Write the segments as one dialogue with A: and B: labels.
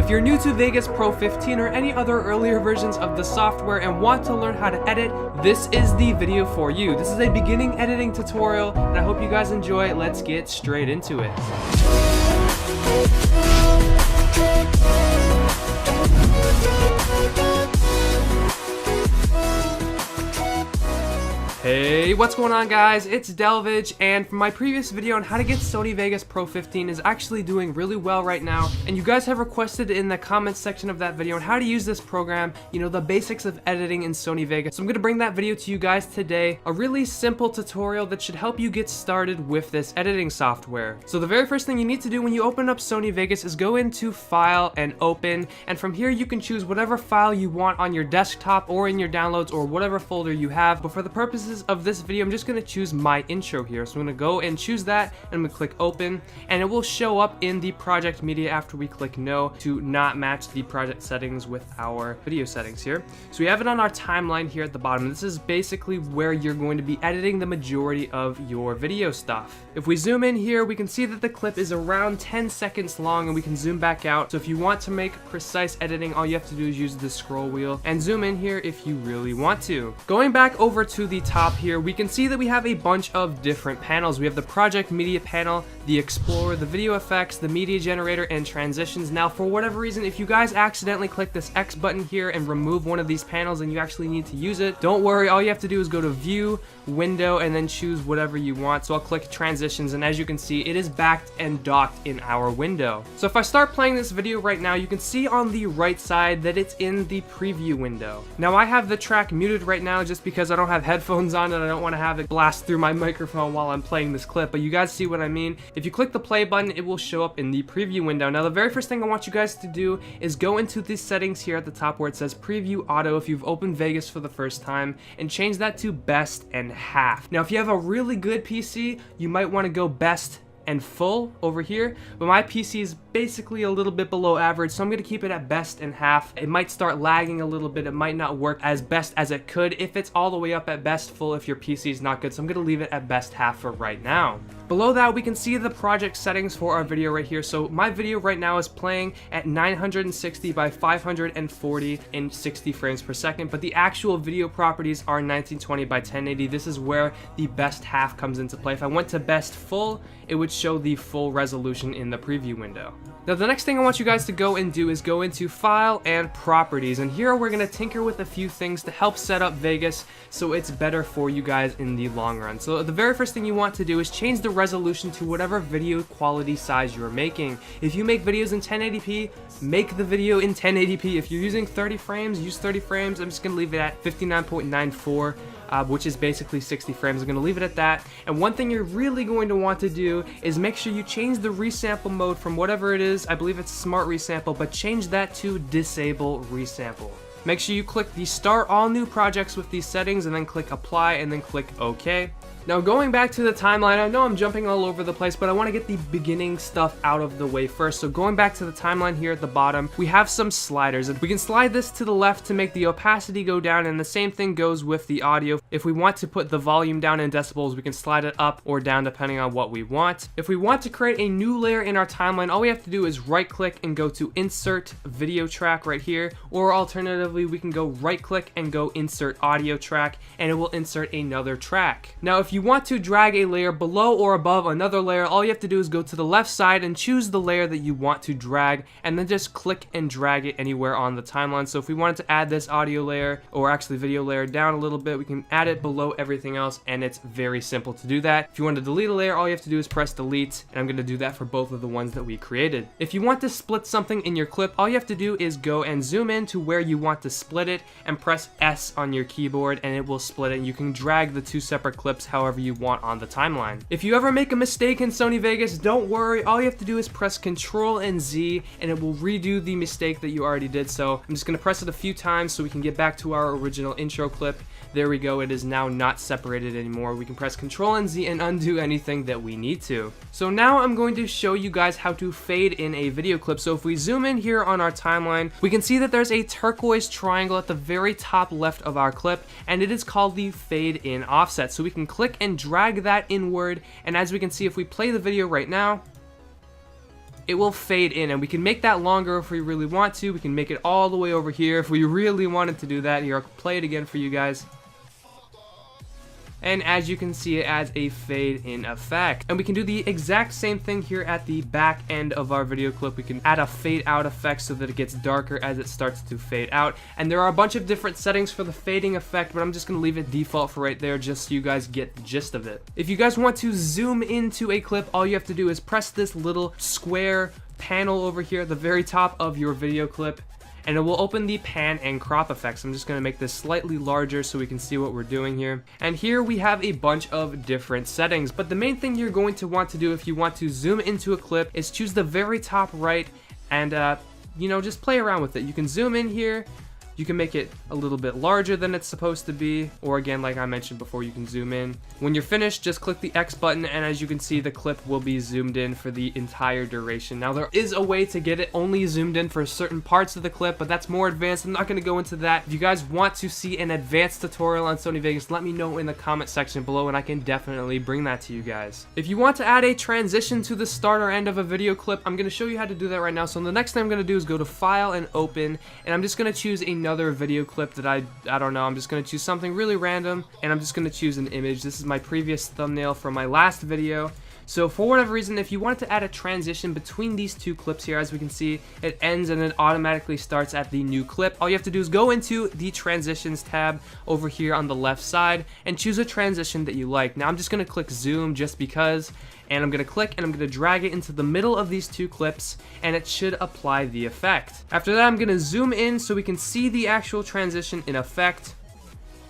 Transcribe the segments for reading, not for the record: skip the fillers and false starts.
A: If you're new to Vegas Pro 15 or any other earlier versions of the software and want to learn how to edit, this is the video for you. This is a beginning editing tutorial, and I hope you guys enjoy. Let's get straight into it. Hey, what's going on guys? It's Delvage, and from my previous video on how to get Sony Vegas Pro 15 is actually doing really well right now, and you guys have requested in the comments section of that video on how to use this program, you know, the basics of editing in Sony Vegas. So I'm going to bring that video to you guys today, a really simple tutorial that should help you get started with this editing software. So the very first thing you need to do when you open up Sony Vegas is go into File and Open, and from here you can choose whatever file you want on your desktop or in your downloads or whatever folder you have, but for the purposes of this video I'm just going to choose my intro here. So I'm going to go and choose that, and I'm going to click open, and it will show up in the project media after we click no to not match the project settings with our video settings here. So we have it on our timeline here at the bottom. This is basically where you're going to be editing the majority of your video stuff. If we zoom in here, we can see that the clip is around 10 seconds long, and we can zoom back out. So if you want to make precise editing, all you have to do is use the scroll wheel and zoom in here if you really want to. Going back over to the top here, we can see that we have a bunch of different panels. We have the project media panel, the explorer, the video effects, the media generator, and transitions. Now for whatever reason, if you guys accidentally click this X button here and remove one of these panels and you actually need to use it, don't worry, all you have to do is go to view, window, and then choose whatever you want. So I'll click transitions, and as you can see, it is backed and docked in our window. So if I start playing this video right now, you can see on the right side that it's in the preview window. Now I have the track muted right now just because I don't have headphones on and I don't want to have it blast through my microphone while I'm playing this clip, but you guys see what I mean. If you click the play button, it will show up in the preview window. Now the very first thing I want you guys to do is go into the settings here at the top where it says preview auto if you've opened Vegas for the first time, and change that to best and half. Now if you have a really good PC, you might want to go best and full over here, but my PC is basically a little bit below average, so I'm going to keep it at best and half. It might start lagging a little bit, it might not work as best as it could if it's all the way up at best full if your PC is not good, so I'm going to leave it at best half for right now. Below that, we can see the project settings for our video right here. So my video right now is playing at 960 by 540 in 60 frames per second, but the actual video properties are 1920 by 1080. This is where the best half comes into play. If I went to best full, it would show the full resolution in the preview window. Now the next thing I want you guys to go and do is go into File and Properties, and here we're going to tinker with a few things to help set up Vegas so it's better for you guys in the long run. So the very first thing you want to do is change the resolution to whatever video quality size you're making. If you make videos in 1080p, make the video in 1080p. If you're using 30 frames, use 30 frames. I'm just going to leave it at 59.94. Which is basically 60 frames. I'm going to leave it at that. And one thing you're really going to want to do is make sure you change the resample mode from whatever it is. I believe it's smart resample, but change that to disable resample. Make sure you click the start all new projects with these settings, and then click apply, and then click OK. Now going back to the timeline, I know I'm jumping all over the place, but I want to get the beginning stuff out of the way first. So going back to the timeline here at the bottom, we have some sliders. We can slide this to the left to make the opacity go down, and the same thing goes with the audio. If we want to put the volume down in decibels, we can slide it up or down depending on what we want. If we want to create a new layer in our timeline, all we have to do is right click and go to insert video track right here, or alternatively we can go right click and go insert audio track, and it will insert another track. Now if you want to drag a layer below or above another layer, all you have to do is go to the left side and choose the layer that you want to drag, and then just click and drag it anywhere on the timeline. So if we wanted to add this audio layer, or actually video layer, down a little bit, we can add it below everything else, and it's very simple to do that. If you want to delete a layer, all you have to do is press delete, and I'm going to do that for both of the ones that we created. If you want to split something in your clip, all you have to do is go and zoom in to where you want to split it and press S on your keyboard, and it will split it. You can drag the two separate clips however you want on the timeline. If you ever make a mistake in Sony Vegas, don't worry, all you have to do is press Ctrl and Z, and it will redo the mistake that you already did. So I'm just going to press it a few times so we can get back to our original intro clip. There we go, it is now not separated anymore. We can press Ctrl and Z and undo anything that we need to. So now I'm going to show you guys how to fade in a video clip. So if we zoom in here on our timeline, we can see that there's a turquoise triangle at the very top left of our clip, and it is called the fade in offset. So we can click and drag that inward, and as we can see, if we play the video right now, it will fade in, and we can make that longer if we really want to. We can make it all the way over here if we really wanted to do that. Here, I'll play it again for you guys. And as you can see, it adds a fade in effect. And we can do the exact same thing here at the back end of our video clip. We can add a fade out effect so that it gets darker as it starts to fade out. And there are a bunch of different settings for the fading effect, but I'm just going to leave it default for right there just so you guys get the gist of it. If you guys want to zoom into a clip, all you have to do is press this little square panel over here at the very top of your video clip, and it will open the pan and crop effects. I'm just going to make this slightly larger so we can see what we're doing here. And here we have a bunch of different settings, but the main thing you're going to want to do if you want to zoom into a clip is choose the very top right and you know, just play around with it. You can zoom in here. You can make it a little bit larger than it's supposed to be, or again, like I mentioned before, you can zoom in. When you're finished, just click the X button, and as you can see, the clip will be zoomed in for the entire duration. Now, there is a way to get it only zoomed in for certain parts of the clip, but that's more advanced. I'm not going to go into that. If you guys want to see an advanced tutorial on Sony Vegas, let me know in the comment section below, and I can definitely bring that to you guys. If you want to add a transition to the start or end of a video clip, I'm going to show you how to do that right now. So the next thing I'm going to do is go to File and Open, and I'm just going to choose another video clip that I don't know. I'm just going to choose something really random, and I'm just going to choose an image. This is my previous thumbnail from my last video. So for whatever reason, if you wanted to add a transition between these two clips here, as we can see, it ends and it automatically starts at the new clip. All you have to do is go into the transitions tab over here on the left side and choose a transition that you like. Now I'm just going to click zoom just because, and I'm going to click and I'm going to drag it into the middle of these two clips, and it should apply the effect. After that, I'm going to zoom in so we can see the actual transition in effect,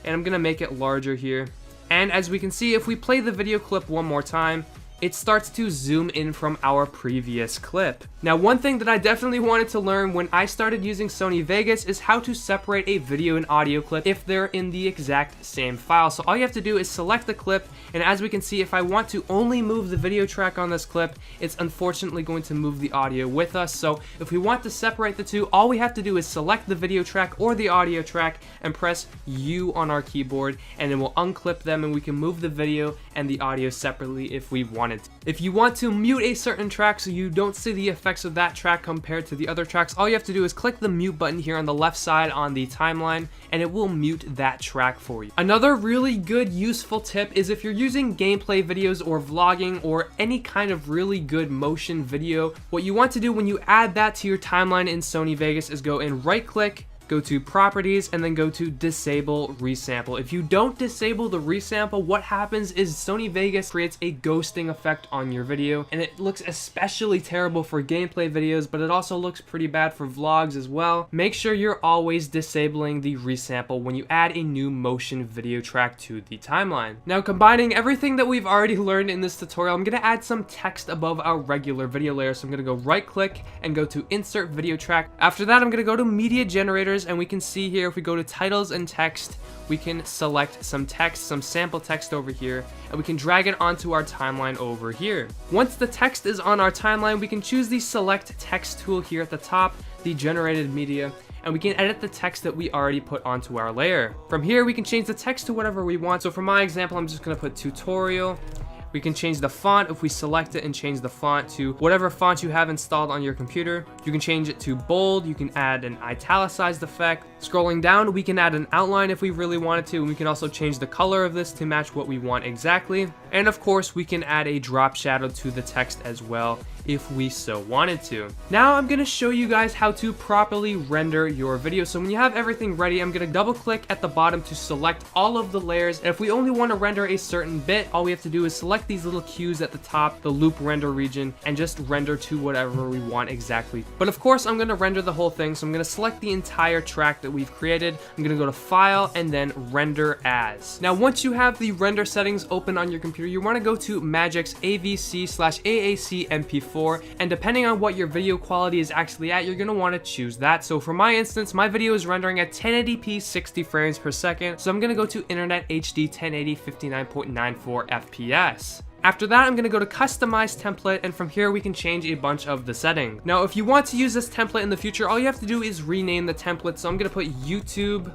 A: and I'm going to make it larger here. And as we can see, if we play the video clip one more time, it starts to zoom in from our previous clip. Now, one thing that I definitely wanted to learn when I started using Sony Vegas is how to separate a video and audio clip if they're in the exact same file. So all you have to do is select the clip, and as we can see, if I want to only move the video track on this clip, it's unfortunately going to move the audio with us. So if we want to separate the two, all we have to do is select the video track or the audio track and press U on our keyboard, and it will unclip them, and we can move the video and the audio separately if we wanted to. If you want to mute a certain track so you don't see the effects of that track compared to the other tracks, all you have to do is click the mute button here on the left side on the timeline, and it will mute that track for you. Another really good useful tip is if you're using gameplay videos or vlogging or any kind of really good motion video, what you want to do when you add that to your timeline in Sony Vegas is go and right click, go to properties, and then go to disable resample. If you don't disable the resample, what happens is Sony Vegas creates a ghosting effect on your video, and it looks especially terrible for gameplay videos, but it also looks pretty bad for vlogs as well. Make sure you're always disabling the resample when you add a new motion video track to the timeline. Now, combining everything that we've already learned in this tutorial, I'm going to add some text above our regular video layer. So I'm going to go right click and go to insert video track. After that, I'm going to go to media generators, and we can see here if we go to titles and text, we can select some text, some sample text over here, and we can drag it onto our timeline over here. Once the text is on our timeline, we can choose the select text tool here at the top, the generated media, and we can edit the text that we already put onto our layer. From here, we can change the text to whatever we want. So for my example, I'm just going to put tutorial. We can change the font if we select it and change the font to whatever font you have installed on your computer. You can change it to bold. You can add an italicized effect. Scrolling down, we can add an outline if we really wanted to, and we can also change the color of this to match what we want exactly. And of course, we can add a drop shadow to the text as well if we so wanted to. Now I'm going to show you guys how to properly render your video. So when you have everything ready, I'm going to double click at the bottom to select all of the layers. And if we only want to render a certain bit, all we have to do is select these little cues at the top, the loop render region, and just render to whatever we want exactly. But of course, I'm going to render the whole thing. So I'm going to select the entire track that we've created. I'm going to go to File and then Render As. Now, once you have the render settings open on your computer, you want to go to Magix AVC/AAC MP4, and depending on what your video quality is actually at, you're going to want to choose that. So for my instance, my video is rendering at 1080p 60 frames per second, so I'm going to go to Internet HD 1080 59.94 FPS. After that, I'm going to go to Customize Template, and from here we can change a bunch of the settings. Now, if you want to use this template in the future, all you have to do is rename the template. So I'm going to put YouTube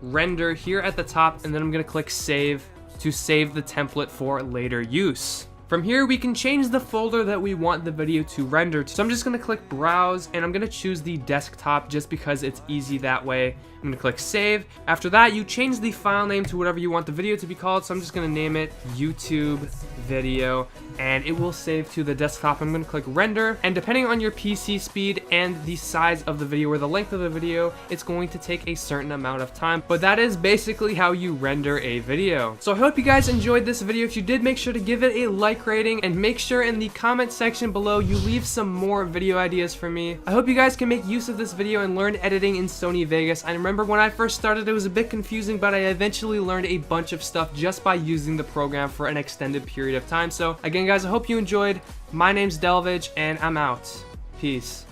A: Render here at the top, and then I'm going to click Save to save the template for later use. From here, we can change the folder that we want the video to render to. So I'm just gonna click browse and I'm gonna choose the desktop just because it's easy that way. I'm gonna click save. After that, you change the file name to whatever you want the video to be called. So I'm just gonna name it YouTube video and it will save to the desktop. I'm gonna click render, and depending on your PC speed and the size of the video or the length of the video, it's going to take a certain amount of time, but that is basically how you render a video. So I hope you guys enjoyed this video. If you did, make sure to give it a like rating and make sure in the comment section below you leave some more video ideas for me. I hope you guys can make use of this video and learn editing in Sony Vegas. I remember when I first started it was a bit confusing, but I eventually learned a bunch of stuff just by using the program for an extended period of time. So again guys, I hope you enjoyed. My name's Delvage and I'm out. Peace.